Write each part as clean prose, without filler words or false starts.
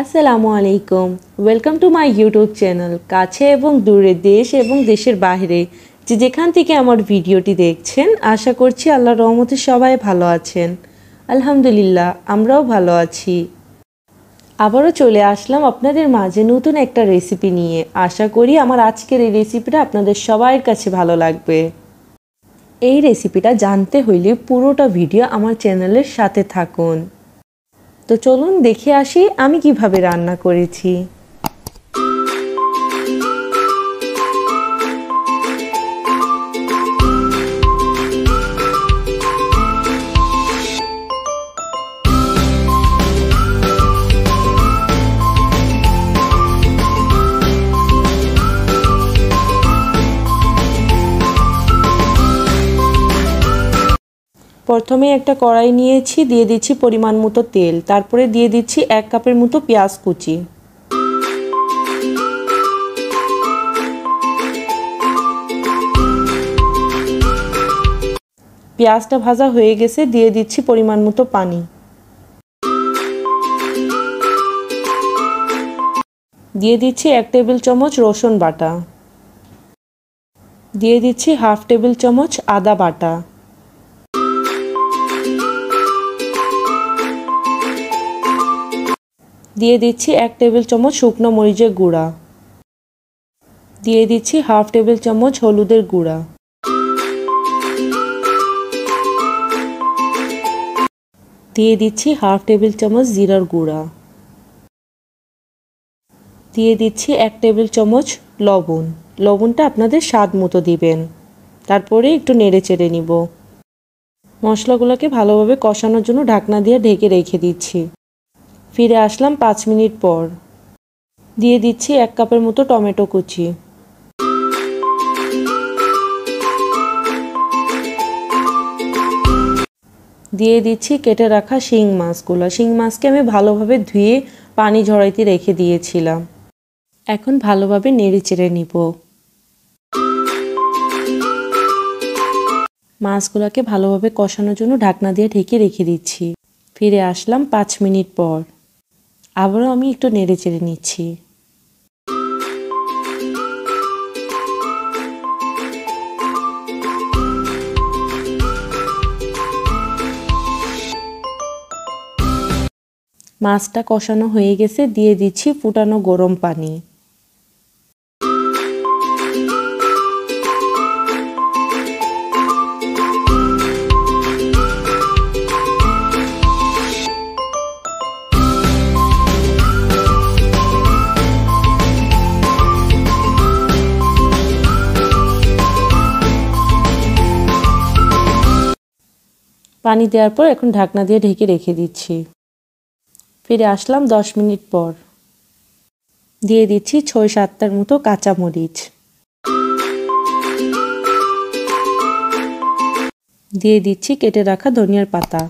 আসসালামু আলাইকুম। Welcome to my YouTube channel. কাছে এবং দূরে, দেশ এবং দেশের বাইরে যেখান থেকে আমার ভিডিওটি দেখছেন, আশা করছি আল্লাহর রহমতে সবাই ভালো আছেন। আলহামদুলিল্লাহ, আমরাও ভালো আছি। আবারও চলে আসলাম আপনাদের মাঝে নতুন একটা রেসিপি নিয়ে। আশা করি আমার আজকের এই রেসিপিটা আপনাদের সবার কাছে ভালো লাগবে। এই রেসিপিটা জানতে হইলে পুরোটা ভিডিও আমার চ্যানেলের সাথে থাকুন। তো চলুন দেখে আসি আমি কিভাবে রান্না করেছি। প্রথমে একটা কড়াই নিয়েছি, দিয়ে দিচ্ছি পরিমাণ মতো তেল, তারপরে দিয়ে দিচ্ছি 1 কাপের মতো পেঁয়াজ কুচি। পেঁয়াজটা ভাজা হয়ে গেছে, দিয়ে দিচ্ছি পরিমাণ মতো পানি। দিয়ে দিচ্ছি 1 টেবিল চামচ রসুন বাটা। দিয়ে দিচ্ছি হাফ টেবিল চামচ আদা বাটা। দিয়ে দিচ্ছি 1 টেবিল চামচ শুকনো মরিচের গুঁড়া। দিয়ে দিচ্ছি হাফ টেবিল চামচ হলুদের গুঁড়া। দিয়ে দিচ্ছি হাফ টেবিল চামচ জিরার গুঁড়া। দিয়ে দিচ্ছি 1 টেবিল চামচ লবণ। লবণটা আপনাদের স্বাদ মতো দিবেন। তারপরে একটু নেড়ে চেড়ে নিব। মশলাগুলোকে ভালোভাবে কষানোর জন্য ঢাকনা দিয়ে ঢেকে রেখে দিচ্ছি। ফিরে আসলাম 5 মিনিট পর। দিয়ে দিচ্ছি 1 কাপের মতো টমেটো কুচি। দিয়ে দিচ্ছি কেটে রাখা শিং মাছগুলো। শিং মাছকে আমি ভালোভাবে ধুয়ে পানি ঝরাইতে রেখে দিয়েছিলাম। এখন ভালোভাবে নেড়ে চেড়ে নিব। মাছগুলোকে ভালোভাবে কষানোর জন্য ঢাকনা দিয়ে ঢেকে রেখে দিচ্ছি। ফিরে আসলাম 5 মিনিট পর। আবারও আমি একটু নেড়ে চেড়ে নিচ্ছি। মাছটা কষানো হয়ে গেছে, দিয়ে দিচ্ছি ফুটানো গরম পানি। পানি দেওয়ার পর এখন ঢাকনা দিয়ে ঢেকে রেখে দিচ্ছি। ফিরে আসলাম 10 মিনিট পর। দিয়ে দিচ্ছি 6-7টার মতো কাঁচামরিচ। দিয়ে দিচ্ছি কেটে রাখা ধনিয়ার পাতা।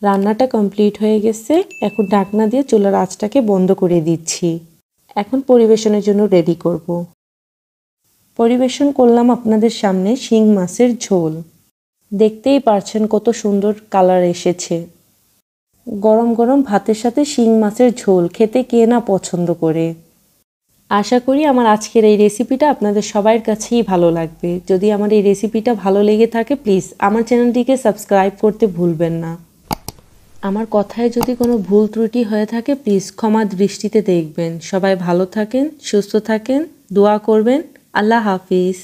রান্নাটা কমপ্লিট হয়ে গেছে। এখন ঢাকনা দিয়ে চুলার আঁচটাকে বন্ধ করে দিচ্ছি। এখন পরিবেশনের জন্য রেডি করব। পরিবেশন করলাম আপনাদের সামনে শিং মাছের ঝোল। দেখতেই পারছেন কত সুন্দর কালার এসেছে। গরম গরম ভাতের সাথে শিং মাছের ঝোল খেতে কে না পছন্দ করে। আশা করি আমার আজকের এই রেসিপিটা আপনাদের সবার কাছেই ভালো লাগবে। যদি আমার এই রেসিপিটা ভালো লেগে থাকে, প্লিজ আমার চ্যানেলটিকে সাবস্ক্রাইব করতে ভুলবেন না। আমার কথায় যদি কোনো ভুল ত্রুটি হয়ে থাকে, প্লিজ ক্ষমা দৃষ্টিতে দেখবেন। সবাই ভালো থাকেন, সুস্থ থাকেন, দোয়া করবেন। আল্লাহ হাফিজ।